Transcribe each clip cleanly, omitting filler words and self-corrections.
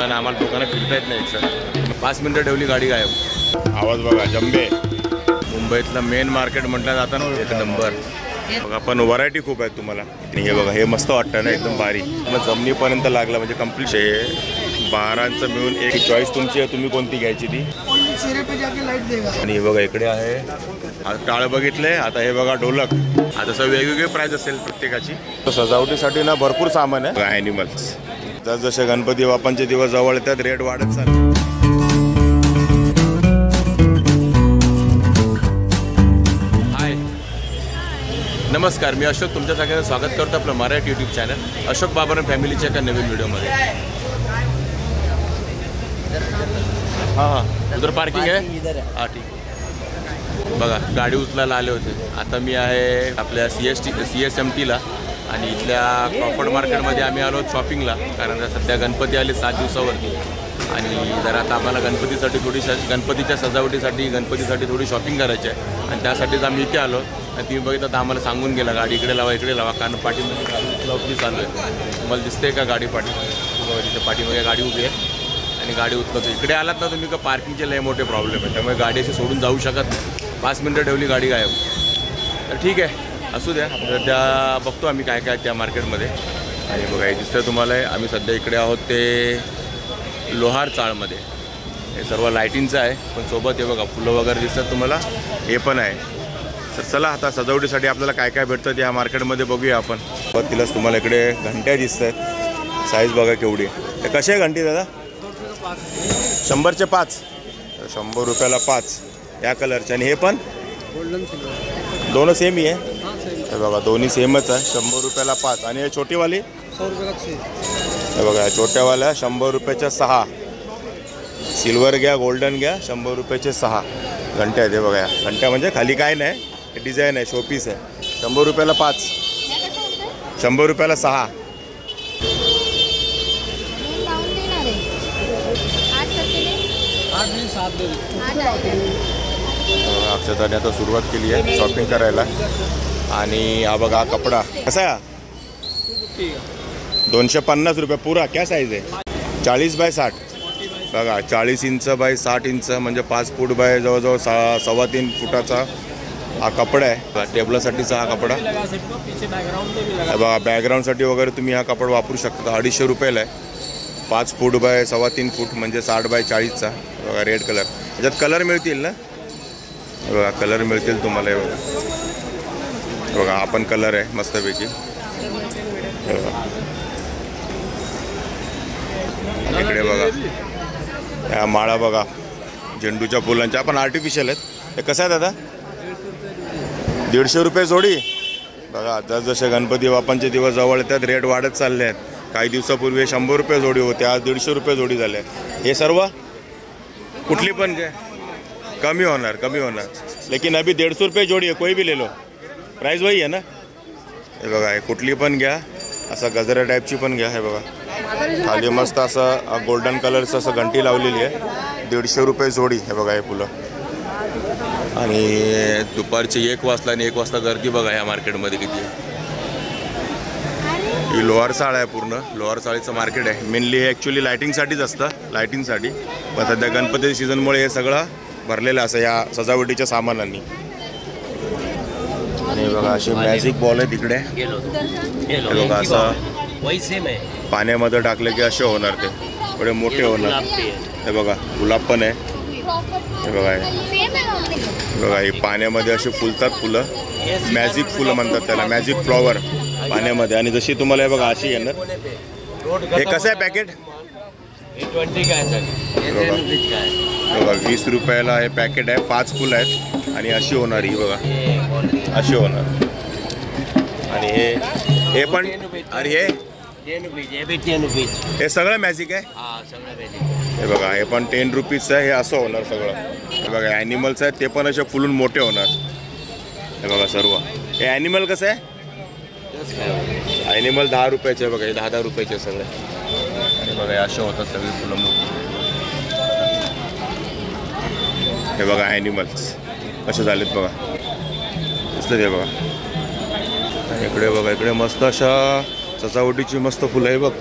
आणि आम्हाला दुकानात फिरता येत नाही सर. 5 मिनिटं ठेवली गाडी गायब. आवाज बघा जंबे. मुंबईतलं मेन मार्केट म्हटलं जातं ना, एक नंबर. बघा पण व्हरायटी खूप आहेत तुम्हाला. हे बघा हे मस्त वाटतं ना, एकदम भारी. मग जमिनीपर्यंत लागला म्हणजे कम्प्लीट आहे. 12चं मिळून एक चॉईस तुमची आहे, तुम्ही कोणती घ्यायची ती. आणि हे बघा इकडे आहे, आता टाळ बघितले. आता हे बघा ढोलक. आता असं वेगवेगळे प्राइस असेल प्रत्येकाची. सजावटीसाठी ना भरपूर सामान आहे. ॲनिमल्स जसजसे गणपती बाप्पांचे दिवस जवळ येतात रेट वाढत चालले. नमस्कार, मी अशोक तुमच्या सगळ्यांचं स्वागत करतो आपलं मराठी यूट्यूब चॅनल अशोक बाबर फॅमिलीच्या एका नवीन व्हिडिओमध्ये. हां उधर पार्किंग आहे. हां ठीक. बघा गाडी उचलायला आले होते. आता मी आहे आपल्या CSMTला आणि इथल्या क्रॉफर्ड मार्केटमध्ये आम्ही आलो शॉपिंगला. कारण सध्या गणपती आले 7 दिवसावरती आणि जर आता आम्हाला गणपतीसाठी गणपतीच्या सजावटीसाठी थोडी शॉपिंग करायची आहे आणि त्यासाठीच आम्ही इथे आलो. आणि तुम्ही बघितलं तर आम्हाला सांगून गेला गाडी इकडे लावा कारण पाठीमध्ये गाडी चालू आहे. तुम्हाला दिसते का गाडी तिथे पाठीमध्ये गाडी उभी आहे आणि गाडी उचलतो. इकडे आलात ना तुम्ही का पार्किंगचे लय मोठे प्रॉब्लेम आहे, त्यामुळे गाडी अशी सोडून जाऊ शकत नाही. 5 मिनिटं ठेवली गाडी गायब. तर ठीक आहे असू द्या. तर त्या बघतो आम्ही काय काय त्या मार्केटमध्ये. आणि बघा हे दिसतं तुम्हाला आम्ही सध्या इकडे आहोत ते लोहार चाळमध्ये. हे सर्व लाईटिंगचं आहे पण सोबत हे बघा फुलं वगैरे दिसतात तुम्हाला, हे पण आहे. तर चला आता सजावटीसाठी आपल्याला काय काय भेटतं त्या मार्केटमध्ये बघूया आपण. तिलाच तुम्हाला इकडे घंट्या दिसत आहेत. साईज बघा केवढी. ते कशी आहे घंटी दादा? 100चे 5. 100 रुपयाला 5 या कलरचे. आणि हे पण दोन सेम ही आहे. हे बघा दोन्ही सेमच आहे. 100 रुपयाला 5. आणि हे छोटीवाली 100 रुपये का 6. हे बघा छोट्यावाल्या 100 रुपयाच्या 6. सिल्वर घ्या गोल्डन घ्या 100 रुपयाचे 6 घंट्या आहेत. हे बघा या घंट्या म्हणजे खाली काय नाही, डिझाईन आहे, शोपीस आहे. 100 रुपयाला 5. 100 रुपयाला 6. अक्षताने आता सुरुवात केली आहे शॉपिंग करायला. आणि हा बघा कपडा कसा आहे? 250 रुपये पुरा. क्या साईज आहे? 40 बाय 60. बघा 40 इंच बाय 60 इंच म्हणजे 5 फूट बाय जवळजवळ 3.25 फुटाचा हा कपडा आहे. टेबलासाठीचा हा कपडा. बघा बॅकग्राऊंडसाठी वगैरे तुम्ही हा कपडा वापरू शकता. 250 रुपयाला आहे. 5 फूट बाय 3.25 फूट म्हणजे 60 बाय 40चा. बघा रेड कलर. याच्यात कलर मिळतील ना? बघा कलर मिळतील तुम्हाला. हे बघा बघा हा पण कलर आहे मस्तपैकी. इकडे बघा या माळा बघा झेंडूच्या फुलांच्या पण आर्टिफिशियल आहेत. हे कसं आहे दादा? 150 रुपये जोडी. बघा जसजसे गणपती बाप्पांचे दिवस जवळ येतात रेट वाढत चालले आहेत. काही दिवसापूर्वी 100 रुपये जोडी होते, आज 150 रुपये जोडी झाले. हे सर्व कुठली पण घ्या कमी होणार लेकिन अभी 150 रुपये जोडी आहे. कोई भी ले लो, प्राइस वही आहे ना. हे बघा हे कुठली पण घ्या. असं गजरा टाईपची पण घ्या. हे बघा खाली मस्त असं गोल्डन कलरचं असं घंटी लावलेली आहे. 150 रुपये जोडी. हे बघा हे फुलं. आणि दुपारचे 1 वाजता आणि 1 वाजता गर्दी बघा या मार्केटमध्ये किती आहे. ही लोहार चाळ आहे पूर्ण. लोहार चाळीचं मार्केट आहे. मेनली हे ॲक्च्युली लायटिंगसाठीच असतं, लायटिंगसाठी. पण सध्या गणपती सीझनमुळे हे सगळं भरलेलं असं या सजावटीच्या सामानांनी. आणि बघा असे मॅजिक बॉल आहे तिकडे. हे बघा असं पाण्यामध्ये टाकले की असे होणार, ते थोडे मोठे होणार. हे बघा गुलाब पण आहे. हे बघा बघा हे पाण्यामध्ये असे फुलतात फुलं. मॅजिक फुलं म्हणतात त्याला, मॅजिक फ्लॉवर पाण्यामध्ये. आणि जशी तुम्हाला हे बघा अशी येणार. हे कसं आहे पॅकेट? 20 रुपयाला हे पॅकेट आहे. 5 फुलं आहेत आणि अशी होणार ही बघा, अशी होणार. आणि हे पण. आणि हे सगळं मॅजिक आहे. हे बघा हे पण 10 रुपीजचं आहे. हे असं होणार सगळं. हे बघा ॲनिमल्स आहेत ते पण असे फुलून मोठे होणार. हे बघा सर्व. हे ॲनिमल कसं आहे? ॲनिमल 10 रुपयाचे आहे. बघा हे 10-10 रुपयाचे सगळे. हे बघा हे असे होतात सगळे फुलं मोठी. हे बघा ॲनिमल्स कसे झालेत बघा, दिसलं ते बघा. इकडे बघा इकडे मस्त अशा सजावटीची मस्त फुलं आहे बघ.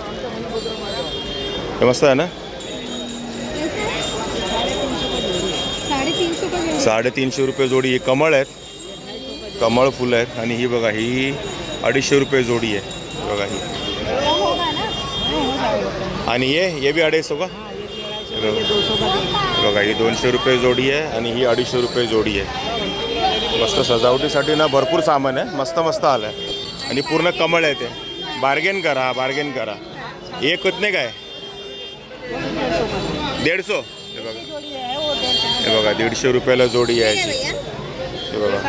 हे मस्त आहे ना. 350 रुपये जोडी. ही कमळ आहेत, कमळ फुलं आहेत. आणि ही बघा ही 250 रुपये जोडी आहे बघा ही. आणि ये भी 250 का बघा. ही 200 रुपये जोडी आहे आणि ही 250 रुपये जोडी आहे. मस्त सजावटीसाठी ना भरपूर सामान आहे. मस्त मस्त आलं आहे. आणि पूर्ण कमळ आहे ते. बार्गेन करा, बार्गेन करा. एक कितने काय 150. हे बघा, हे बघा 150 रुपयाला जोडी आहे. हे बघा,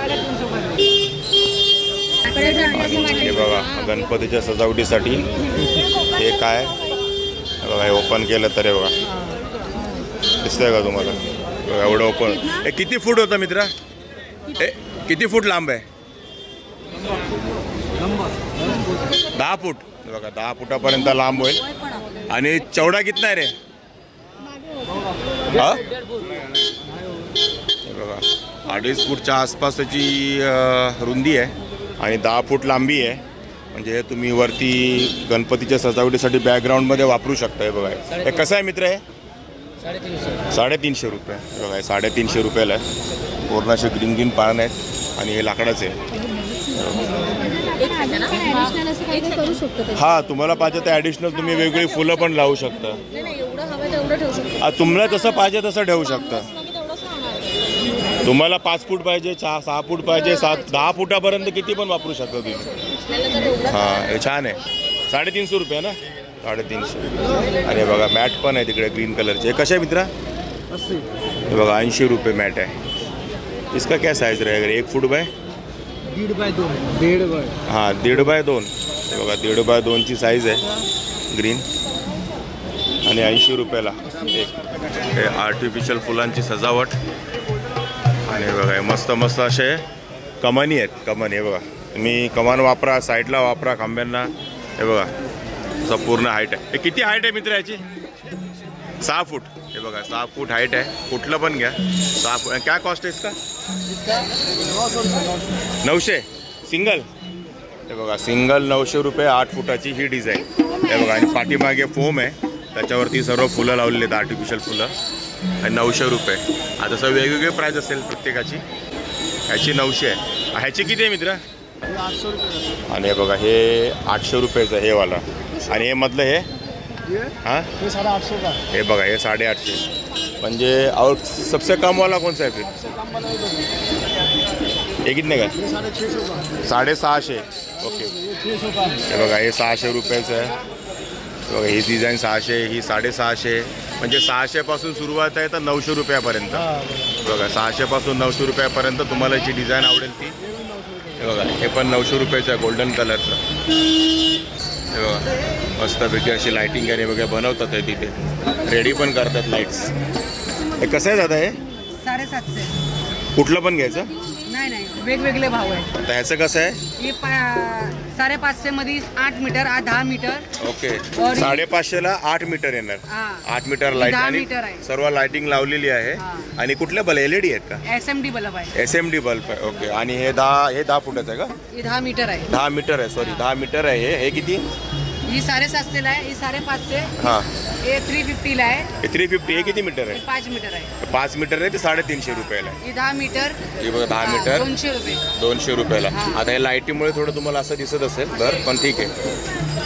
हे बघा गणपतीच्या सजावटीसाठी हे काय. हे बघा, हे ओपन केलं तर हे बघा दिसतंय का तुम्हाला. बघा एवढं ओपन. हे किती फूट होतं मित्रा? हे किती फूट लांब आहे? 10 फूट. बघा 10 फुटापर्यंत लांब होईल. आणि चौडा कितना आहे रे? हा बघा 2.5 फूटच्या आसपास त्याची रुंदी आहे आणि 10 फूट लांबी आहे. म्हणजे तुम्ही वरती गणपतीच्या सजावटीसाठी बॅकग्राऊंडमध्ये वापरू शकता. हे बघा हे कसं आहे मित्र? हे 350 रुपये. बघा हे 350 रुपयाला आहे. पूर्ण असे ग्रीन ग्रीन पानं आहेत आणि हे लाकडाचे आहे. हा तुम्हाला पाहिजे तर ॲडिशनल तुम्ही वेगळी फुलं पण लावू शकता. तुम्हाला जसं पाहिजे तसं ठेवू शकता. तुम्हाला 5 फूट पाहिजे, 6 फूट पाहिजे, 10 फुटापर्यंत किती पण वापरू शकता तुम्ही. हां हे छान आहे. 350 रुपये ना. 350. आणि बघा मॅट पण आहे तिकडे ग्रीन कलरचे. कसे आहे मित्रा? हे बघा 80 रुपये मॅट आहे. इसका क्या साइज रहेगा? 1 फूट बाय 1.5 बाय 2. हां 1.5 बाय 2. हे बघा 1.5 बाय 2ची साईज आहे ग्रीन. आणि 80 रुपयाला एक. हे आर्टिफिशियल फुलांची सजावट. आणि बघा हे मस्त मस्त असे कमानी आहेत. कमान हे बघा तुम्ही कमान वापरा, साईडला वापरा खांब्यांना. हे बघा असं पूर्ण हाईट आहे. हे किती हाईट आहे मित्र याची? 6 फूट. हे बघा 6 फूट हाईट आहे. कुठलं पण घ्या 6 फूट. क्या कॉस्ट आहे इसका? 900 सिंगल. हे बघा सिंगल 900 रुपये. 8 फुटाची ही डिझाईन. हे बघा आणि पाठीमागे फोम आहे, त्याच्यावरती सर्व फुलं लावलेली आहेत आर्टिफिशियल फुलं. आणि 900 रुपये. आता तसं वेगवेगळे प्राईज असेल प्रत्येकाची. ह्याची 900 आहे. ह्याची किती आहे मित्र? 800 रुपये. आणि हे बघा हे 800 रुपयाचं हे वाला. आणि हे मधलं हे हां हे 850 का. हे बघा हे 850. म्हणजे और सबसे कम वाला कौन सा है फिर? हे कितने का? 650. ओके. हे बघा हे 600 रुपयाचं आहे. बघा ही डिझाईन 600, ही 650. म्हणजे 600 पासून सुरुवात आहे तर 900 रुपयापर्यंत. बघा 600 पासून 900 रुपयापर्यंत तुम्हाला याची डिझाईन आवडेल ती. हे बघा हे पण 900 रुपयाचं आहे गोल्डन कलरचं. हे बघा मस्तपैकी अशी लाईटिंग आणि वगैरे बनवतात आहे तिथे. रेडी पण करतात लाईट्स. हे कसं आहे दादा? हे 750. कुठलं पण घ्यायचं? नाही वेगवेगळे भाव आहे. तर ह्याचं कसं आहे? हे 550 मध्ये 8 मीटर 10 मीटर. ओके 550ला 8 मीटर येणार. 8 मीटर लाईट आणि सर्व लाईटिंग लावलेली आहे. आणि कुठले बल्ब? LED आहेत का? SMD बल्ब आहे. SMD बल्ब आहे. ओके. आणि हे 10 फुटाचं आहे का? हे 10 मीटर आहे. 10 मीटर आहे. सॉरी 10 मीटर आहे. हे किती? ही 750 ला आहे. ही 550. हां हे 350 ला आहे. हे 350. हे किती मीटर आहे? 5 मीटर आहे. 5 मीटर आहे ते 350 रुपयाला आहे. ही 10 मीटर. हे बघा 10 मीटर 200 रुपये. 200 रुपयाला. आता हे लाईटीमुळे थोडं तुम्हाला असं दिसत असेल तर पण ठीक आहे.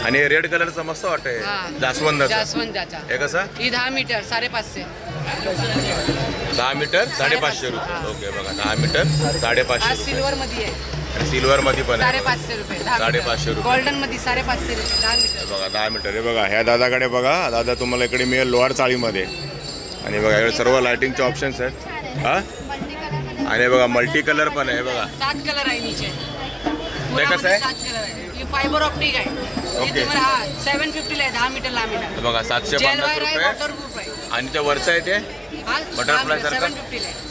आणि रेड कलरचं मस्त वाटतंय जास्वंदाचा. हे कसं? ही 10 मीटर 550. 10 मीटर 550 रुपये. ओके बघा 10 मीटर 550. सिल्वर मध्ये आहे. सिल्वर मध्ये पण आहे. 550 रुपये. 550 रुपये. गोल्डन मध्ये 550 रुपये. 10 मीटर. बघा 10 मीटर. हे बघा ह्या दादाकडे बघा. दादा तुम्हाला इकडे मिळेल लोअर चाळीमध्ये. आणि बघा इकडे सर्व लाईटिंगचे ऑप्शन्स आहेत. हां आणि बघा मल्टी कलर पण आहे. बघा 7 कलर आहे नीचे. ते कसं आहे? 7 कलर आहे. ही फायबर ऑप्टिक आहे. ओके 750 ला आहे. 10 मीटर लांब आहे. बघा 750 रुपये. वॉटरप्रूफ आहे. आणि ते वरचं आहे ते बटरफ्लाय सारखं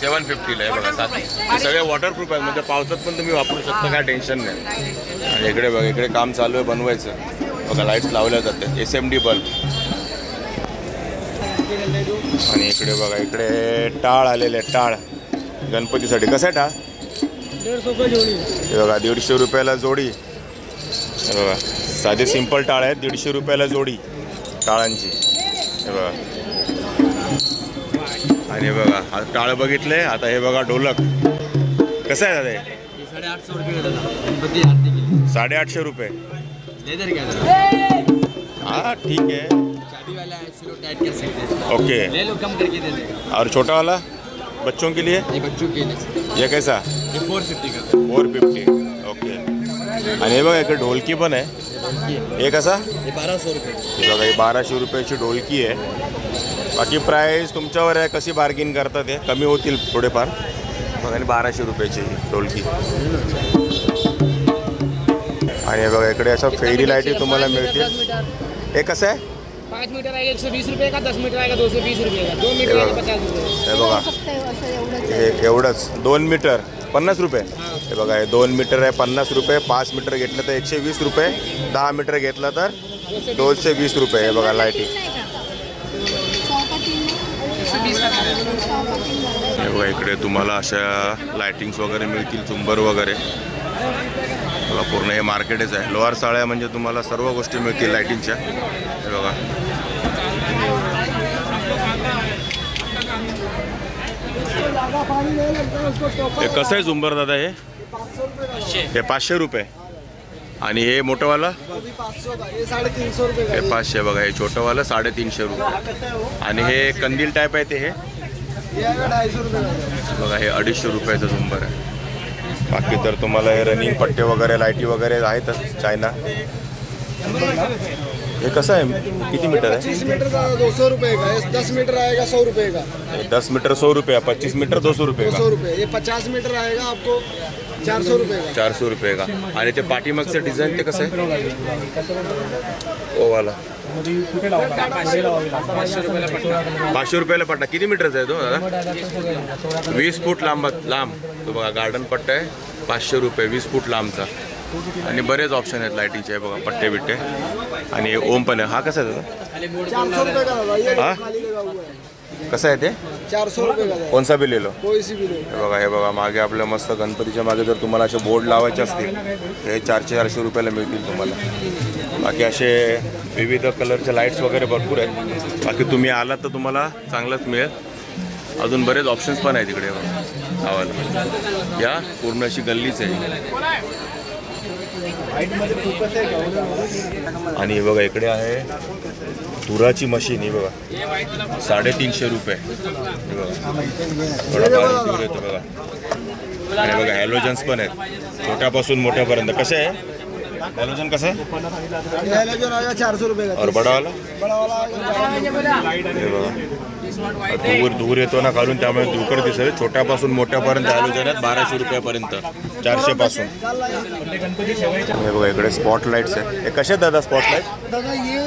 750 ला आहे. बघा हे सगळे वॉटरप्रूफ आहेत. म्हणजे पावसात पण तुम्ही वापरू शकता. काय टेन्शन नाही. आणि इकडे बघा इकडे काम चालू आहे बनवायचं. बघा लाईट्स लावल्या जाते. SMD bulb. आणि इकडे बघा इकडे टाळ आलेले. टाळ गणपतीसाठी. कसं आहे टाळ? 150 रुपये जोडी. हे बघा 150 रुपयाला जोडी. हे बघा साधे सिंपल टाळ आहेत. 150 रुपयाला जोडी टाळांची. हे बघा आणि हे बघा हा टाळ बघितले. आता हे बघा ढोलक कसं आहे दादा हे? 850 रुपये का गणपति आरती के लिए 850 रुपये. लेदर क्या हाँ ठीक है. चाबी वाला है, स्लो टाइट कर सकते हैं. ओके. ले लो, कम करके दे देगा. और छोटा वाला बच्चों के लिए ये बच्चों के लिए ये कैसा? ये 450 का. 450. ओके. आणि हे बघा इकडे ढोलकी पण आहे. हे कसा? ये 1200 रुपये. हे बघा ही 1200 रुपयाची ढोलकी आहे. बाकी प्राईस तुमच्यावर आहे, कशी बार्गिन करतात ते कमी होतील थोडेफार. बघा आणि 1200 रुपयाची ढोलकी. आणि हे बघा इकडे अशा फेरी लाईटी तुम्हाला मिळतील. हे कसं आहे? 5 मीटर आएगा 120 रुपये का, 10 मीटर आएगा 220 रुपये का, 2 मीटर आएगा 50 रुपये. हे बघा हे एवढंच 2 मीटर 50 रुपये. हे बघा हे 2 मीटर आहे 50 रुपये. 5 मीटर घेतलं तर 120 रुपये. 10 मीटर घेतलं तर 220 रुपये. हे बघा लाईटी. हे बघा इकडे तुम्हाला अशा लायटिंग्स वगैरे मिळतील, झुंबर वगैरे. बघा पूर्ण हे मार्केटच आहे. लोहार साळ्या म्हणजे तुम्हाला सर्व गोष्टी मिळतील लायटिंगच्या. हे बघा हे कसं आहे झुंबर दादा? हे 500 रुपये. आणि हे मोठंवाला 350 रुपये. हे 500. बघा हे छोटंवालं 350 रुपये. आणि हे कंदील टाईप आहे ते हे 250 रुपये. बघा हे 250 रुपयाचं झुंबर आहे. बाकी तर तुम्हाला हे रनिंग पट्टे वगैरे लाईटी वगैरे आहेतच. चायना हे कसं आहे? किती मीटर आहे? 25 मीटर का 200 रुपये का. 10 मीटर आएगा 100 रुपये का. 10 मीटर 100 रुपये. 25 मीटर 200 रुपये 200 रुपये. ये 50 मीटर आएगा आपको 400 रुपये का. 400 रुपये का. आणि ते पाठीमागचं डिझाईन ते कसं आहे? ओवाला 500 रुपयाला पट्टा. किती मीटरचा आहे तो दादा? 20 फूट लांब. तो बघा गार्डन पट्टा आहे 500 रुपये. 20 फूट लांबचा. आणि बरेच ऑप्शन आहेत लाईटिंगचे. बघा पट्टे बिट्टे. आणि ओम पण आहे. हा कसा आहे दादा? 400 रुपये का दादा. ये हाँ? खाली लगा हुआ है. कसं आहे ते? 400 रुपये का दादा. कोणसा बिल लो? कोई सी भी लो. हे बघा मागे आपल्या मस्त गणपतीच्या मागे जर तुम्हाला असे बोर्ड लावायचे असतील तर हे 400-400 रुपयाला मिळतील तुम्हाला. बाकी असे विविध कलरचे लाईट्स वगैरे भरपूर आहेत. बाकी तुम्ही आलात तर तुम्हाला चांगलंच मिळेल. अजून बरेच ऑप्शन्स पण आहेत इकडे गावाला. या पूर्ण अशी गल्लीच आहे. आणि हे बघा इकडे आहे धुराची मशीन. ही बघा 350 रुपये. हे बघा थोडा बारीक धूर येतो बघा. आणि बघा हॅलोजन्स पण आहेत छोट्यापासून मोठ्यापर्यंत. कसे आहे हॅलोजन? कसं आहे? हॅलोजन आएगा 400 रुपये का. और बडा वाला? बड़ा वाला आएगा. हे बघा धूर येतो ना खालून, त्यामुळे धुकर दिसेल. छोट्यापासून मोठ्यापर्यंत हॅलोजन आहेत 1200 रुपयापर्यंत 400 पासून. हे बघा इकडे स्पॉट लाईट्स आहेत. हे कसे दादा स्पॉट लाईट? दादा ये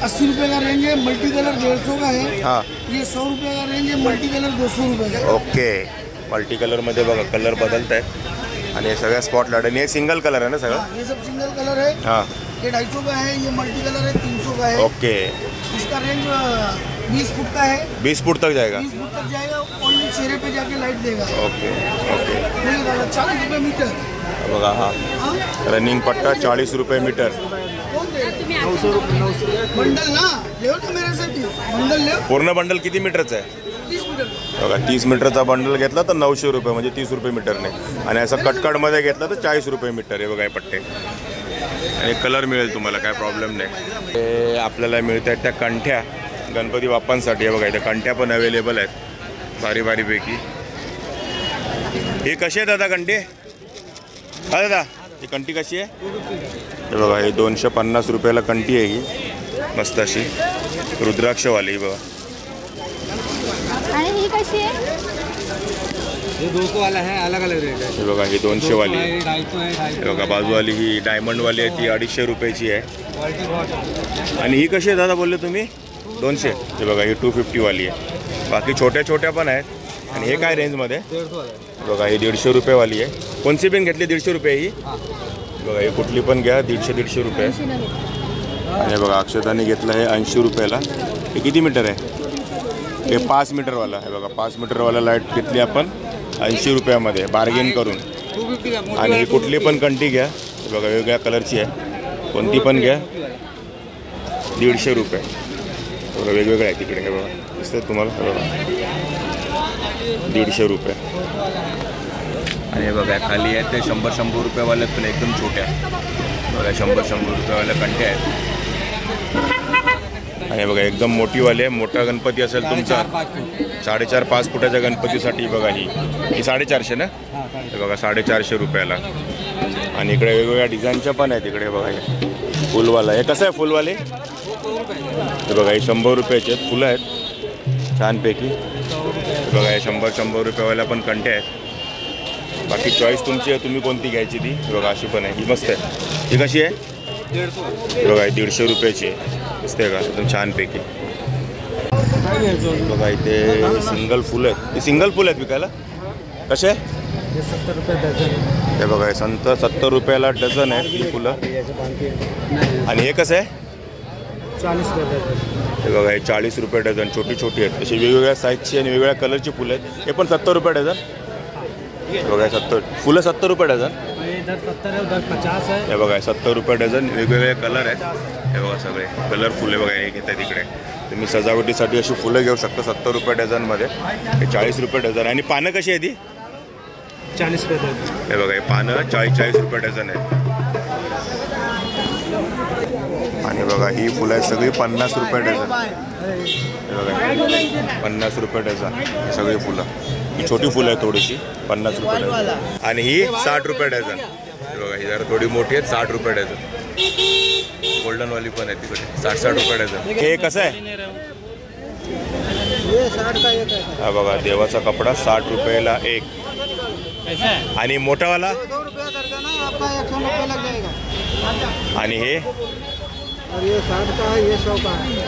80 रुपये का रेंज है. मल्टी कलर 150 का है. हां. ये 100 रुपये का रेंज है. मल्टी कलर 200 रुपये का. ओके. मल्टी कलरमध्ये बघा कलर बदलत आहेत. आणि हे सगळ्या स्पॉट लाईट. आणि हे सिंगल कलर आहे ना सगळं? हाँ, ये सब सिंगल कलर है. हां. ये 250 का है. ये मल्टी कलर है 300 का है. ओके. इसका रेंज 20 फुट का है. 20 फूट तक जाएगा? 20 फुट तक जाएगा. ओनली चेहरे पे जाके लाइट देगा. Okay okay. नहीं दादा 40 रुपये मीटर. बघा हा हाँ? रनिंग पट्टा 40 रुपये मीटर. कौन दे? 900 रुपये. बंडल ना ले ना मेरे से भी. बंडल ले. पूर्ण बंडल किती मीटरचं आहे? 30 मीटर. बघा 30 मीटरचा बंडल घेतला तर 900 रुपये म्हणजे 30 रुपये मीटरने. आणि असं कटकडमध्ये घेतलं तर 40 रुपये मीटर. आहे बघा हे पट्टे. आणि कलर मिळेल तुम्हाला, काय प्रॉब्लेम नाही. हे आपल्याला मिळत आहेत त्या कंठ्या गणपती बाप्पांसाठी. हे बघा इथे कंठ्या पण अवेलेबल आहेत भारी भारीपैकी. हे कशी आहे दादा कंठी? हा दादा ही कंठी कशी आहे? हे बघा हे 250 रुपयाला कंठी आहे. ही मस्त अशी रुद्राक्षवाली. बघा आणि ही कशी आहे? ये 200 वाला है, अलग अलग रेट है. हे बघा ही 200 वाली आहे. 250 हे बघा बाजूवाली ही डायमंडवाली आहे ती 250 रुपयाची आहे. आणि ही कशी आहे दादा बोलले तुम्ही? 200. हे बघा ही 250 वाली आहे. बाकी छोट्या छोट्या पण आहेत. आणि हे काय रेंजमध्ये? 150 वाला. बघा ही 150 रुपयेवाली आहे. कोणची पण घेतली 150 रुपये ही? बघा ही कुठली पण घ्या 150 रुपये. आणि बघा अक्षताने घेतलं आहे 80 रुपयाला. हे किती मीटर आहे? हे 5 मीटरवाला आहे. बघा 5 मीटरवाला लाईट घेतली आपण 80 रुपयामध्ये बार्गेन करून. 250 का. आणि ही कुठली पण कंठी घ्या. बघा वेगवेगळ्या कलरची आहे. कोणती पण घ्या 150 रुपये. बघा वेगवेगळे आहे तिकडे. हे बघा दिसते तुम्हाला, हे बघा 150 रुपये. आणि हे बघा खाली आहेत ते 100-100 रुपयेवाले पण एकदम छोट्या, बघा 100-100 रुपयेवाले कंटे आहेत. आणि बघा एकदम मोठीवाले, मोठा गणपती असेल तुमचा 4.5-5 फुटाच्या गणपतीसाठी बघा ही 450 ना, हे बघा 450 रुपयाला. आणि इकडे वेगवेगळ्या डिझाईनच्या पण आहेत. इकडे बघा हे फुलवाला, हे कसं आहे फुलवाले, हे बघा हे 100 रुपयाचे आहेत, फुलं आहेत छानपैकी. हे बघा हे 100-100 रुपयावाल्या पण कंटे आहेत. बाकी चॉईस तुमची आहे, तुम्ही कोणती घ्यायची ती. बघा अशी पण आहे, ही मस्त आहे. ही कशी आहे, बघा 150 रुपयाची आहे, दिसते का एकदम छानपैकी. बघा इथे सिंगल फुलं आहेत, ही सिंगल फुलं आहेत विकायला. कसे 70 रुपये डझन. हे बघा हे 70 रुपयाला डझन आहेत ही फुलं. आणि हे कसं आहे, 40 रुपये डझन. हे बघा हे 40 रुपये डझन, छोटी छोटी आहेत. अशी वेगवेगळ्या साईजची आणि वेगवेगळ्या कलरची फुलं आहेत. हे पण 70 रुपये डझन. बघा 70 फुलं 70 रुपये डझन. इधर 70 है, उधर 50 है. हे बघा 70 रुपये डझन, वेगवेगळे कलर आहेत. हे बघा सगळे कलरफुल आहे. बघा हे घेतात इकडे, तुम्ही सजावटीसाठी अशी फुलं घेऊ शकता 70 रुपये डझनमध्ये. हे 40 रुपये डझन. आणि पानं कशी आहे ती, 40 रुपये डझन. हे बघा हे पानं 40 रुपये डझन आहे. आणि बघा ही फुलं आहेत सगळी 50 रुपये डझन. हे बघा 50 रुपये डझन ही सगळी फुलं. ही छोटी फुलं आहे थोडीशी, 50 रुपये डझन. आणि ही 60 रुपये डझन. हे बघा ही जरा थोडी मोठी आहेत, 60 रुपये डझन. गोल्डनवाली पण आहे तिकडे, 60-60 रुपये डझन. हे कसं आहे, हा बघा देवाचा कपडा 60 रुपयाला एक. आणि मोठावाला, आणि हे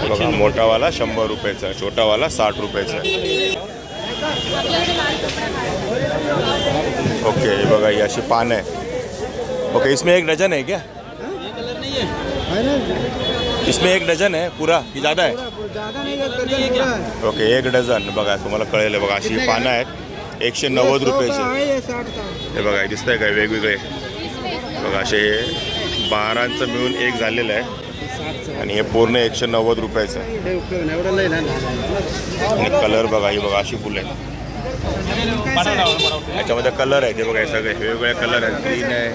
बघा मोठावाला 100 रुपयाचा, छोटावाला 60 रुपयाचा. ओके हे बघा ही अशी पान है. ओके इसमें 1 डजन है क्या, इसमें 1 डजन है पूरा की ज़्यादा है. Okay 1 dozen. बघा तुम्हाला कळेल. बघा अशी पानं आहेत 190 रुपयाची. हे बघा दिसतंय काय वेगवेगळे. बघा असे 12 मिळून 1 झालेलं आहे. आणि हे पूर्ण 190 रुपयाचं आहे. आणि कलर बघा ही बघा अशी फुलं आहे. याच्यामध्ये कलर आहे ते बघा, हे सगळे वेगवेगळे कलर आहेत. ग्रीन आहे,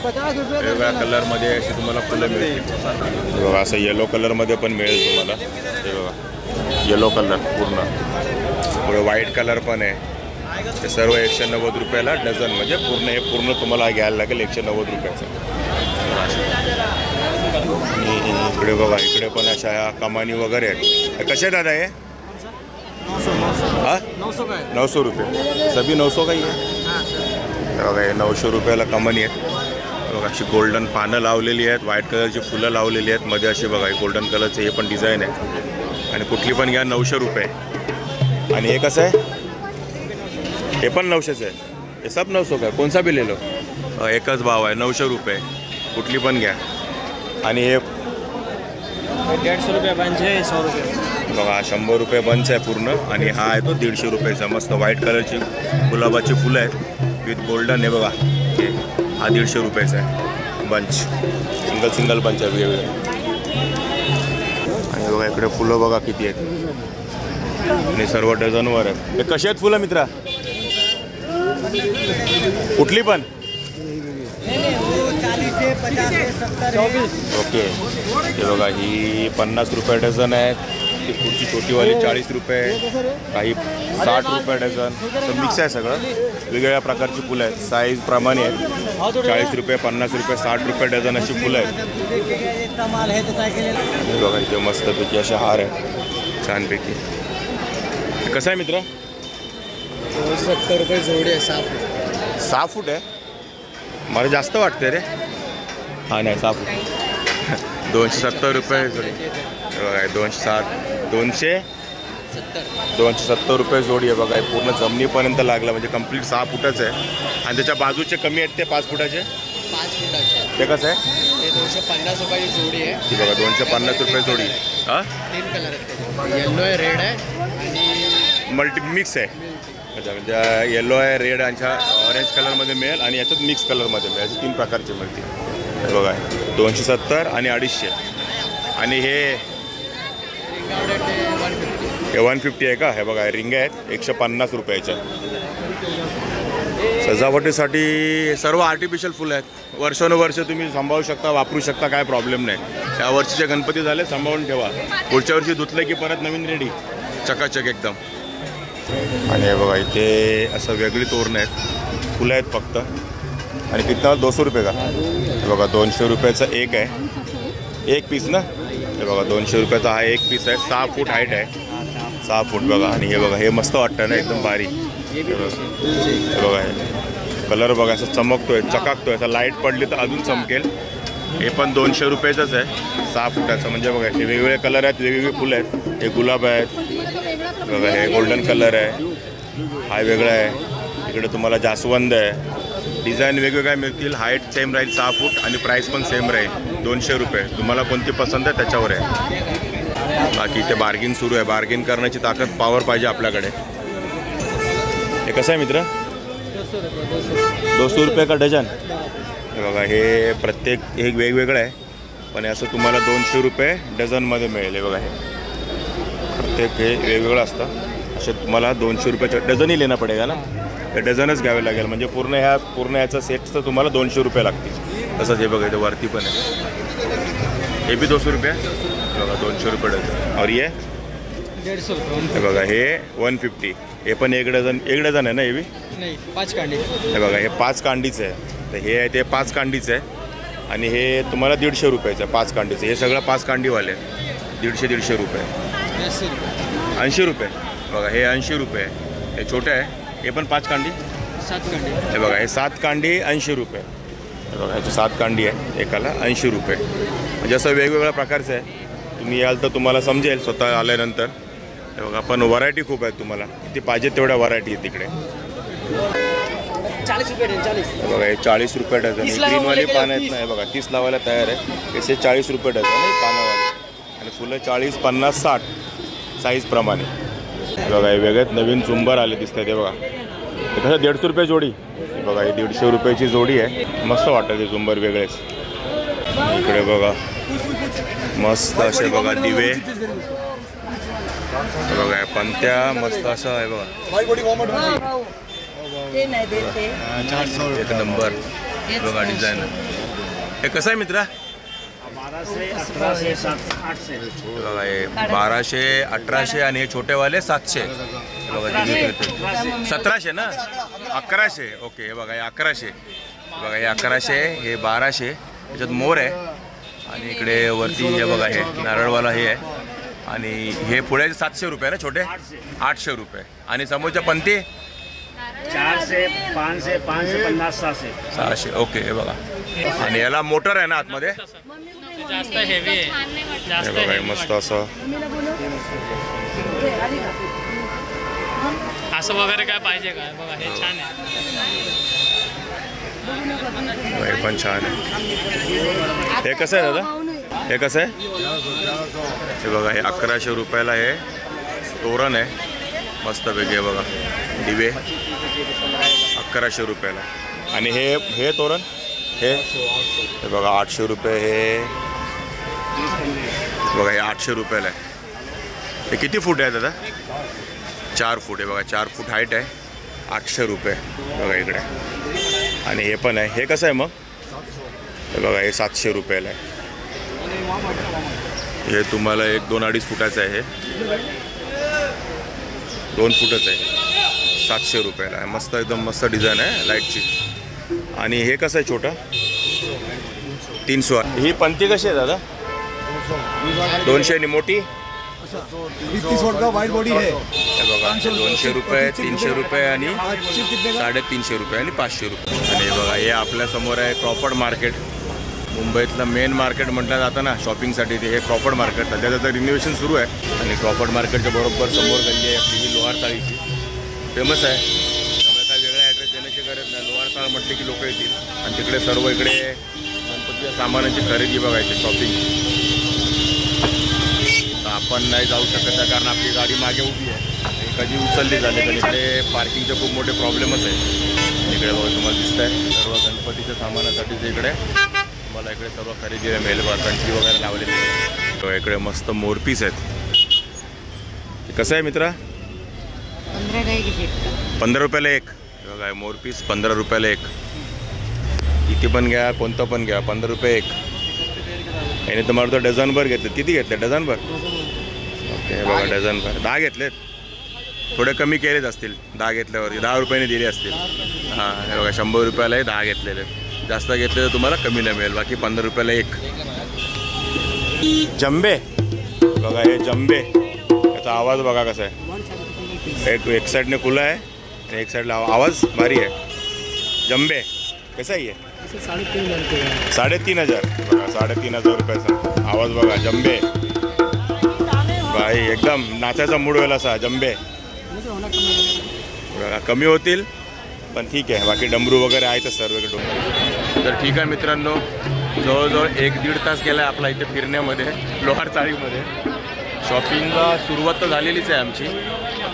वेगवेगळ्या कलरमध्ये अशी तुम्हाला फुलं मिळतील. बघा असं येलो कलरमध्ये पण मिळेल तुम्हाला. हे बघा येलो कलर पूर्ण, पुढे व्हाईट कलर पण आहे. ते सर्व 190 रुपयाला डझन, म्हणजे पूर्ण हे पूर्ण तुम्हाला घ्यायला लागेल 190 रुपयाचं. आणि इकडे बघा इकडे पण अशा कमानी वगैरे आहेत. कसे दादा हे, 900 रुपये सभी 900 का ही आहे. बघा हे 900 रुपयाला कमानी आहेत. बघा अशी गोल्डन पानं लावलेली आहेत, व्हाईट कलरची फुलं लावलेली आहेत. मध्ये अशी बघा गोल्डन कलरचे हे पण डिझाईन आहे. आणि कुठली पण घ्या 900 रुपये. आणि हे कसं आहे, हे पण 900चं आहे. हे सब 900 का, कोणसा बी ले लो, एकच भाव आहे 900 रुपये. कुठली पण घ्या. आणि हे 150 रुपये बंच है, 100 रुपये. बघा 100 रुपये बंच आहे पूर्ण. आणि हा आहे तो 150 रुपयाचा. मस्त व्हाईट कलरची गुलाबाची फुलं आहेत विथ गोल्डन. हे बघा हे हा 150 रुपयाचा आहे बंच, सिंगल बंच आहे वेगवेगळे. आणि बघा इकडे फुलं बघा किती आहेत, आणि सर्व डझनवर आहेत. हे कसे आहेत फुलं मित्रा, कुठली पण. ओके हे बघा ही 50 रुपये डझन आहेत. ती पुढची छोटीवाली 40 रुपये, काही 60 रुपये डझन. तर मिक्स आहे सगळं, वेगवेगळ्या प्रकारची फुलं आहेत, साईज प्रमाणे आहेत. 40 रुपये, 50 रुपये, 60 रुपये डझन अशी फुलं आहेत. बघा इथे मस्तपैकी असे हार आहेत छानपैकी. कसं आहे मित्र, 70 रुपये जोडी आहे. 6 फूट आहे. मला जास्त वाटते रे. हा नाही 6 फूट 270 रुपये जोडी. बघा 270 रुपये जोडी आहे. बघा हे पूर्ण जमिनीपर्यंत लागलं, म्हणजे कंप्लीट 6 फुटाचं आहे. आणि त्याच्या बाजूचे कमी आहेत ते 5 फुटाचे. 5 फुटाचे ते कसं आहे, ते 250 रुपयाची जोडी आहे. ती बघा 250 रुपये जोडी. हां 3 कलर आहेत, येल्लो आहे, रेड आहे आणि मल्टी मिक्स आहे. अच्छा म्हणजे येलो आहे, रेड आणि ऑरेंज कलरमध्ये मिळेल, आणि याच्यात मिक्स कलरमध्ये मिळेल. असे 3 प्रकारचे मिळतील. हे बघा 270 आणि 250. आणि हे हे 150 आहे का? हे बघा रिंग आहेत 150 रुपयाच्या. सजावटीसाठी सर्व आर्टिफिशियल फुलं आहेत. वर्षानुवर्ष तुम्ही सांभाळू शकता, वापरू शकता, काय प्रॉब्लेम नाही. या वर्षीचे गणपती झाले, सांभाळून ठेवा. पुढच्या वर्षी धुतले की परत नवीन रेडी, चकाचक एकदम. आणि हे बघा इथे असं वेगळी तोरणं आहेत, फुलं आहेत फक्त. आणि कितना 200 रुपये का? हे बघा 200 रुपयाचा एक आहे, एक पीस ना. हे बघा 200 रुपयाचा हा एक पीस आहे. 6 फूट हाईट आहे, 6 फूट बघा. आणि हे बघा हे मस्त वाटतं ना, एकदम भारी. हे बघा हे कलर बघा असं चमकतोय, चकाकतोय. असं लाईट पडली तर अजून चमकेल. हे पण 200 रुपयाचंच आहे, 6 फुटाचं. म्हणजे बघा हे वेगवेगळे कलर आहेत, वेगवेगळे फुलं आहेत. हे गुलाब आहेत बघा, हे गोल्डन कलर आहे, हा वेगळा आहे. इकडे तुम्हाला जास्वंद आहे. डिझाईन वेगवेगळ्या मिळतील. हाईट सेम राहील 6 फूट आणि प्राईस पण सेम राहील 200 रुपये. तुम्हाला कोणती पसंत आहे त्याच्यावर आहे. बाकी इथे बार्गिंग सुरू आहे. बार्गिंग करण्याची ताकद, पॉवर पाहिजे आपल्याकडे. हे कसं आहे मित्र? 200 रुपये का डझन. हे बघा हे प्रत्येक एक वेगवेगळं आहे, पण असं तुम्हाला 200 रुपये डझनमध्ये मिळेल. हे बघा हे प्रत्येक हे वेगवेगळं असतं. असे तुम्हाला 200 रुपयाच्या डझनही लेणं पडेगा ना. हे डझनच घ्यावे लागेल. म्हणजे पूर्ण ह्याचा सेटचं तुम्हाला 200 रुपये लागतील. तसंच हे बघा इथे वरती पण आहे, हे बी 200 रुपये. बघा 200 रुपये डझन. और ये 150 रुपये. हे बघा हे 150. हे पण एक डझन आहे ना. हे बी नाही 5 कांडी. हे बघा हे 5 कांडीचं आहे. तर हे आहे ते 5 कांडीचं आहे. आणि हे तुम्हाला 150 रुपयाचं आहे 5 कांडीचं. हे सगळं 5 कांडीवाले 150 रुपये. 80 रुपये. बघा हे 80 रुपये आहे. हे छोटे आहे. हे पण 5 कांडी, 7 कांडी. हे बघा हे 7 कांडी 80 रुपये. हे बघा ह्याची 7 कांडी आहे, एकाला 80 रुपये. म्हणजे असं वेगवेगळ्या प्रकारचं आहे. तुम्ही याल तर तुम्हाला समजेल स्वतः आल्यानंतर. हे बघा पण व्हरायटी खूप आहेत. तुम्हाला किती पाहिजे तेवढ्या व्हरायटी आहे तिकडे. 40 रुपये डझन. 40. हे बघा हे 40 रुपये डझन. ग्रीनवाले पानं आहेत ना, हे बघा 30 लावायला तयार आहे. तसे 40 रुपये डझन आहे पानावाले. आणि फुलं 40, 50, 60 साईजप्रमाणे. हे बघा हे वेगळ्यात नवीन झुंबर आले दिसत आहेत. हे बघा हे कसं 150 रुपये जोडी. हे बघा ही 150 रुपयाची जोडी आहे. मस्त वाटतं ते झुंबर वेगळेच. इकडे बघा मस्त असे बघा दिवे. हे बघा हे पंत्या मस्त असं आहे बघा. एक नंबर बघा डिझाईन. हे कसं आहे मित्रा? 1200, 1800. बघा हे 1200, 1800 आणि हे छोटेवाले 700. बघा 1700 ना, 1100. ओके हे बघा हे 1100. बघा हे 1100, हे 1200. त्याच्यात मोर आहे. आणि इकडे वरती हे बघा हे नारळवाला हे आहे. आणि हे पुढे 700 रुपये ना छोटे. 800 रुपये. आणि समोरच्या पंती 400, 500, 550, 600. 600. ओके हे बघा. आणि याला मोटर आहे ना आतमध्ये. जास्त हेवी आहे. हे बघा हे मस्त असं असं वगैरे काय पाहिजे काय? बघा हे छान आहे. हे पण छान आहे. हे कसं आहे दादा? हे कसं आहे? हे बघा हे 1100 रुपयाला हे तोरण आहे. मस्त वेगळे बघा दिवे 1100 रुपयाला. आणि हे तोरण हे बघा 800 रुपये. हे बघा हे 800 रुपयाला आहे. हे किती फूट आहे दादा? 4 फूट आहे बघा. 4 फूट हाईट आहे. 800 रुपये बघा इकडे. आणि हे पण आहे. हे कसं आहे मग? हे बघा हे 700 रुपयाला आहे. हे तुम्हाला 1-2-2.5 फुटाचं आहे. हे 2 फुटच आहे. 700 रुपयाला आहे. मस्त एकदम मस्त डिझाईन आहे लाईटची. आणि हे कसं आहे छोटं? 300. ही पंती कशी आहे दादा? 200 आणि मोठी? 30 वोट का वाइड बॉडी है. हे बघा 200 रुपये, 300 रुपये आणि 350 रुपये आणि 500 रुपये. आणि हे बघा हे आपल्यासमोर आहे क्रॉफर्ड मार्केट. मुंबईतलं मेन मार्केट म्हटलं जातं ना शॉपिंगसाठी. ते हे क्रॉफर्ड मार्केट. सध्या त्याचं रिनोव्हेशन सुरू आहे. आणि क्रॉफर्ड मार्केटच्या बरोबर समोर गल्ली आहे आपली ही लोहार चाळीची. फेमस आहे. त्यामुळे काय वेगळा ॲड्रेस देण्याची गरज नाही. लोहार चाळ म्हटले की लोक येतील. आणि तिकडे सर्व इकडे गणपतीच्या सामानाची खरेदी बघायची, शॉपिंग. आपण नाही जाऊ शकत आहे कारण आपली गाडी मागे उभी आहे. आणि कधी उचलली झाली तर इकडे पार्किंगचे खूप मोठे प्रॉब्लेमच आहे. इकडे बघा तुम्हाला दिसत आहे सर्व गणपतीच्या सामानासाठीच इकडे तुम्हाला इकडे सर्व खरेदीला मिळेल. बघा कंठी वगैरे लावलेली आहे. इकडे मस्त मोरपीस आहेत. कसं आहे मित्रा? 15 रुपयाला एक. बघा मोर पीस 15 रुपयाला एक. इथे पण घ्या, कोणतं पण घ्या, 15 रुपये एक. आणि तुम्हाला तो डझनभर घेतले. किती घेतले? डझनभर. ओके बघा डझनभर 10 घेतलेत. थोडे कमी केलेच असतील 10 घेतल्यावरती. 10 रुपयाने दिले असतील. हां हे बघा 100 रुपयालाही 10 घेतलेले. जास्त घेतले तर तुम्हाला कमी नाही मिळेल. बाकी 15 रुपयाला एक. जंबे बघा, हे जंबे. याचा आवाज बघा कसा आहे. एक साईडने खुला आहे आणि एक साईडला आवाज भारी आहे. जंबे कसा आहे? 3,500. बघा 3,500 रुपयाचा आवाज बघा. जंबे भाई एकदम नाचायचा मूड होईल असा जंबे. बघा कमी होतील पण ठीक आहे. बाकी डमरू वगैरे आहेतच सर्व डमरू. तर ठीक आहे मित्रांनो, जवळजवळ 1-1.5 तास गेला आहे आपला इथे फिरण्यामध्ये, लोहार चाळीमध्ये. शॉपिंगला सुरुवात तर झालेलीच आहे आमची.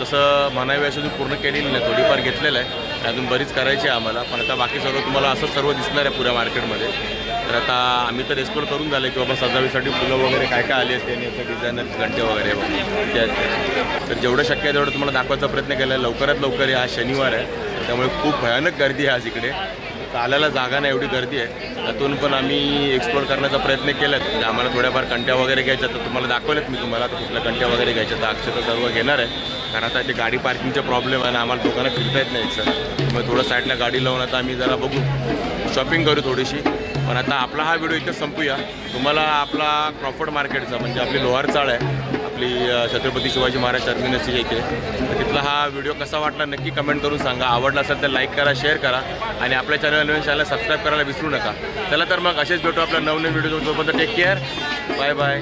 तसं म्हणावी अशी पूर्ण केलेली नाही, थोडीफार घेतलेलं आहे. अजून बरीच करायची आहे आम्हाला. पण आता बाकी सर्व तुम्हाला असंच सर्व दिसणार आहे पुऱ्या मार्केटमध्ये. तर आता आम्ही तर एक्सप्लोर करून झालं की बाबा सजावीसाठी फुलं वगैरे काय काय आली असते आणि असं डिझायनर घंटे वगैरे तर जेवढं शक्य आहे तेवढं तुम्हाला दाखवायचा प्रयत्न केला आहे. लवकरात लवकर आहे. आज शनिवार आहे त्यामुळे खूप भयानक गर्दी आहे आज इकडे. चालायला जागा नाही एवढी गर्दी आहे. त्यातून पण आम्ही एक्सप्लोर करण्याचा प्रयत्न केला आहे. म्हणजे आम्हाला थोड्याफार कंट्या वगैरे घ्यायच्या तर तुम्हाला दाखवलेत मी तुम्हाला. तर कुठल्या कंट्या वगैरे घ्यायच्या तर अक्षर सर्व घेणार आहे. कारण आता इथे गाडी पार्किंगचा प्रॉब्लेम आहे ना, आम्हाला दोघांना फिरता येत नाही सर. त्यामुळे थोडं साईडला गाडी लावून आता आम्ही जरा बघू, शॉपिंग करू थोडीशी. पण आता आपला हा व्हिडिओ इथं संपूया. तुम्हाला आपला क्रॉफर्ड मार्केटचा म्हणजे आपली लोहार चाळ आहे आपली छत्रपती शिवाजी महाराज टर्मिनसची इथे, तर तिथला हा व्हिडिओ कसा वाटला नक्की कमेंट करून सांगा. आवडला असेल तर लाईक करा, शेअर करा आणि आपल्या चॅनलला सबस्क्राईब करायला विसरू नका. चला तर मग असेच भेटू आपल्या नवनवीन व्हिडिओ. तोपर्यंत टेक केअर. Bye bye.